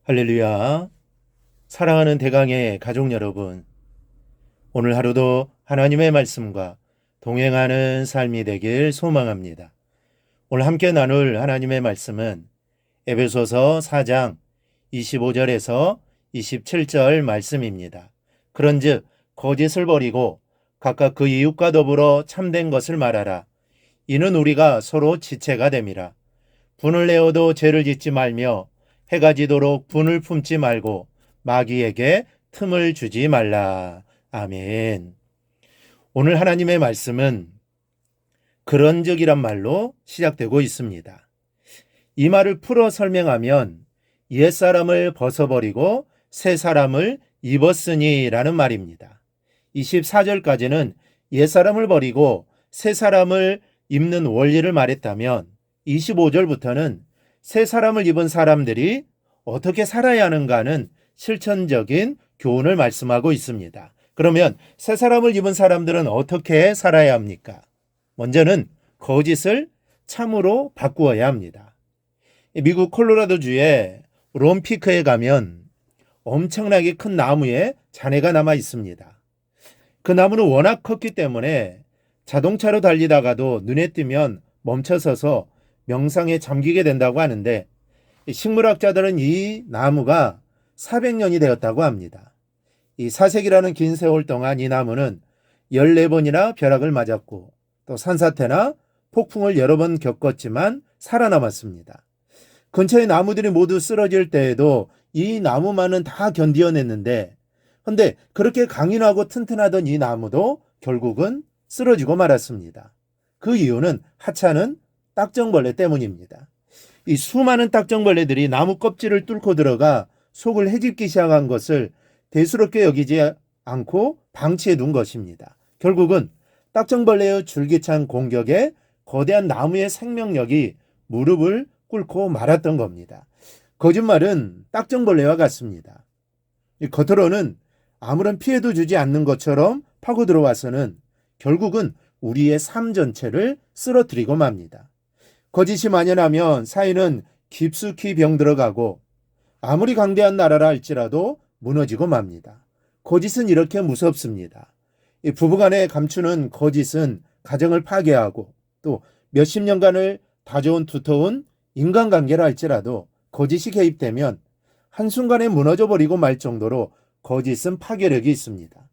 할렐루야. 사랑하는 대강의 가족 여러분, 오늘 하루도 하나님의 말씀과 동행하는 삶이 되길 소망합니다. 오늘 함께 나눌 하나님의 말씀은 에베소서 4장 25절에서 27절 말씀입니다. 그런즉 거짓을 버리고 각각 그 이웃과 더불어 참된 것을 말하라. 이는 우리가 서로 지체가 됨이라. 분을 내어도 죄를 짓지 말며 해가 지도록 분을 품지 말고 마귀에게 틈을 주지 말라. 아멘. 오늘 하나님의 말씀은 그런즉이란 말로 시작되고 있습니다. 이 말을 풀어 설명하면 옛사람을 벗어버리고 새 사람을 입었으니 라는 말입니다. 24절까지는 옛사람을 버리고 새 사람을 입는 원리를 말했다면 25절부터는 새 사람을 입은 사람들이 어떻게 살아야 하는가는 실천적인 교훈을 말씀하고 있습니다. 그러면 새 사람을 입은 사람들은 어떻게 살아야 합니까? 먼저는 거짓을 참으로 바꾸어야 합니다. 미국 콜로라도주의 롬피크에 가면 엄청나게 큰 나무에 잔해가 남아 있습니다. 그 나무는 워낙 컸기 때문에 자동차로 달리다가도 눈에 띄면 멈춰서서 명상에 잠기게 된다고 하는데, 식물학자들은 이 나무가 400년이 되었다고 합니다. 이 사색이라는 긴 세월 동안 이 나무는 14번이나 벼락을 맞았고 또 산사태나 폭풍을 여러 번 겪었지만 살아남았습니다. 근처의 나무들이 모두 쓰러질 때에도 이 나무만은 다 견디어냈는데, 근데 그렇게 강인하고 튼튼하던 이 나무도 결국은 쓰러지고 말았습니다. 그 이유는 하찮은 딱정벌레 때문입니다. 이 수많은 딱정벌레들이 나무 껍질을 뚫고 들어가 속을 헤집기 시작한 것을 대수롭게 여기지 않고 방치해 둔 것입니다. 결국은 딱정벌레의 줄기찬 공격에 거대한 나무의 생명력이 무릎을 꿇고 말았던 겁니다. 거짓말은 딱정벌레와 같습니다. 겉으로는 아무런 피해도 주지 않는 것처럼 파고 들어와서는 결국은 우리의 삶 전체를 쓰러뜨리고 맙니다. 거짓이 만연하면 사회는 깊숙이 병들어가고 아무리 강대한 나라라 할지라도 무너지고 맙니다. 거짓은 이렇게 무섭습니다. 부부간에 감추는 거짓은 가정을 파괴하고 또 몇십 년간을 다져온 두터운 인간관계라 할지라도 거짓이 개입되면 한순간에 무너져버리고 말 정도로 거짓은 파괴력이 있습니다.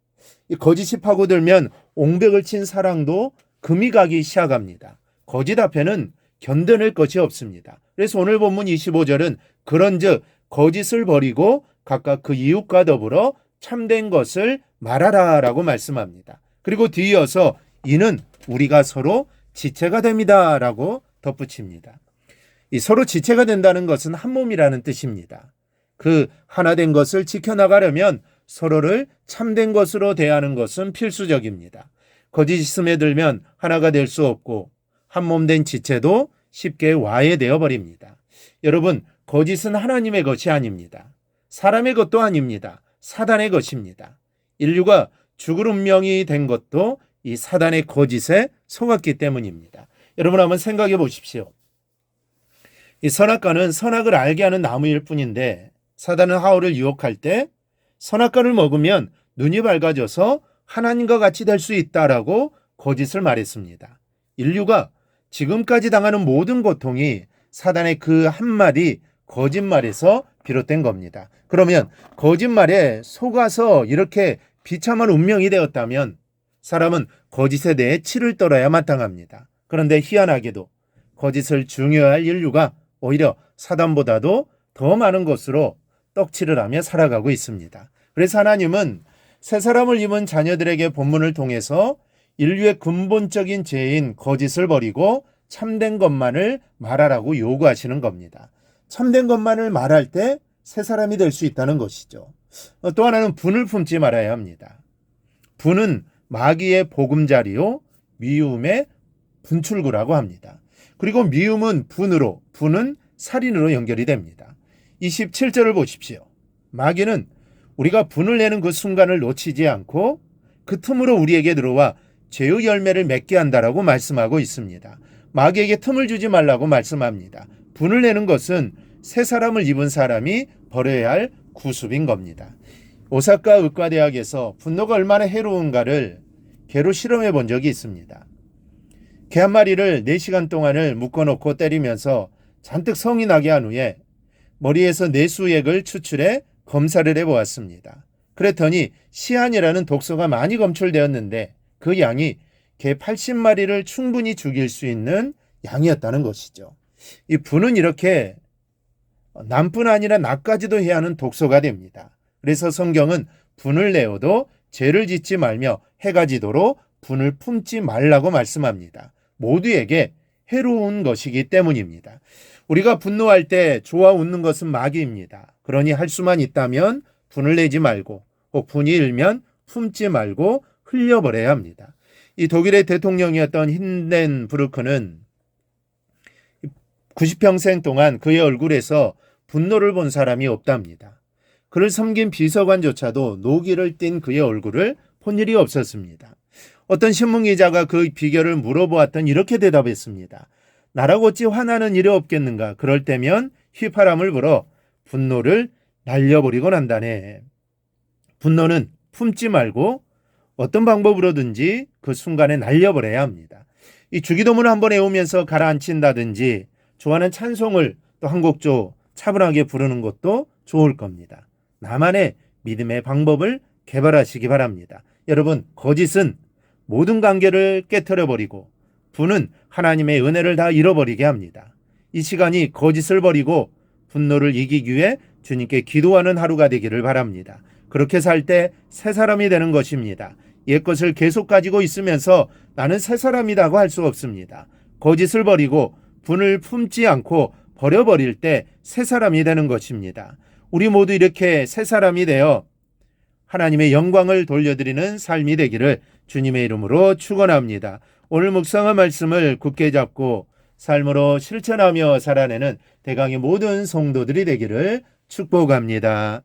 이 거짓이 파고들면 옹벽을 친 사랑도 금이 가기 시작합니다. 거짓 앞에는 견뎌낼 것이 없습니다. 그래서 오늘 본문 25절은 그런즉 거짓을 버리고 각각 그 이웃과 더불어 참된 것을 말하라 라고 말씀합니다. 그리고 뒤이어서 이는 우리가 서로 지체가 됩니다 라고 덧붙입니다. 이 서로 지체가 된다는 것은 한 몸이라는 뜻입니다. 그 하나 된 것을 지켜나가려면 서로를 참된 것으로 대하는 것은 필수적입니다. 거짓이 스며들면 하나가 될 수 없고 한 몸 된 지체도 쉽게 와해되어 버립니다. 여러분, 거짓은 하나님의 것이 아닙니다. 사람의 것도 아닙니다. 사단의 것입니다. 인류가 죽을 운명이 된 것도 이 사단의 거짓에 속았기 때문입니다. 여러분 한번 생각해 보십시오. 이 선악과는 선악을 알게 하는 나무일 뿐인데 사단은 하와를 유혹할 때 선악과를 먹으면 눈이 밝아져서 하나님과 같이 될 수 있다라고 거짓을 말했습니다. 인류가 지금까지 당하는 모든 고통이 사단의 그 한마디 거짓말에서 비롯된 겁니다. 그러면 거짓말에 속아서 이렇게 비참한 운명이 되었다면 사람은 거짓에 대해 치를 떨어야 마땅합니다. 그런데 희한하게도 거짓을 중요할 인류가 오히려 사단보다도 더 많은 것으로 떡칠을 하며 살아가고 있습니다. 그래서 하나님은 새 사람을 입은 자녀들에게 본문을 통해서 인류의 근본적인 죄인 거짓을 버리고 참된 것만을 말하라고 요구하시는 겁니다. 참된 것만을 말할 때 새 사람이 될 수 있다는 것이죠. 또 하나는 분을 품지 말아야 합니다. 분은 마귀의 보금자리요 미움의 분출구라고 합니다. 그리고 미움은 분으로, 분은 살인으로 연결이 됩니다. 27절을 보십시오. 마귀는 우리가 분을 내는 그 순간을 놓치지 않고 그 틈으로 우리에게 들어와 죄의 열매를 맺게 한다라고 말씀하고 있습니다. 마귀에게 틈을 주지 말라고 말씀합니다. 분을 내는 것은 새 사람을 입은 사람이 버려야 할 구습인 겁니다. 오사카 의과대학에서 분노가 얼마나 해로운가를 개로 실험해 본 적이 있습니다. 개 한 마리를 4시간 동안을 묶어놓고 때리면서 잔뜩 성이 나게 한 후에 머리에서 내수액을 추출해 검사를 해보았습니다. 그랬더니 시안이라는 독소가 많이 검출되었는데 그 양이 개 80마리를 충분히 죽일 수 있는 양이었다는 것이죠. 이 분은 이렇게 남뿐 아니라 나까지도 해야 하는 독소가 됩니다. 그래서 성경은 분을 내어도 죄를 짓지 말며 해가 지도록 분을 품지 말라고 말씀합니다. 모두에게 해로운 것이기 때문입니다. 우리가 분노할 때 좋아 웃는 것은 마귀입니다. 그러니 할 수만 있다면 분을 내지 말고 혹 분이 일면 품지 말고 흘려버려야 합니다. 이 독일의 대통령이었던 힌덴부르크는 90평생 동안 그의 얼굴에서 분노를 본 사람이 없답니다. 그를 섬긴 비서관조차도 노기를 띤 그의 얼굴을 본 일이 없었습니다. 어떤 신문기자가 그 비결을 물어보았더니 이렇게 대답했습니다. 나라고 어찌 화나는 일이 없겠는가. 그럴 때면 휘파람을 불어 분노를 날려버리고 난다네. 분노는 품지 말고 어떤 방법으로든지 그 순간에 날려버려야 합니다. 이 주기도문을 한번 외우면서 가라앉힌다든지 좋아하는 찬송을 또 한 곡조 차분하게 부르는 것도 좋을 겁니다. 나만의 믿음의 방법을 개발하시기 바랍니다. 여러분, 거짓은 모든 관계를 깨트려버리고 분은 하나님의 은혜를 다 잃어버리게 합니다. 이 시간이 거짓을 버리고 분노를 이기기 위해 주님께 기도하는 하루가 되기를 바랍니다. 그렇게 살 때 새 사람이 되는 것입니다. 옛것을 계속 가지고 있으면서 나는 새 사람이라고 할 수 없습니다. 거짓을 버리고 분을 품지 않고 버려버릴 때 새 사람이 되는 것입니다. 우리 모두 이렇게 새 사람이 되어 하나님의 영광을 돌려드리는 삶이 되기를 주님의 이름으로 축원합니다. 오늘 묵상한 말씀을 굳게 잡고 삶으로 실천하며 살아내는 대강의 모든 성도들이 되기를 축복합니다.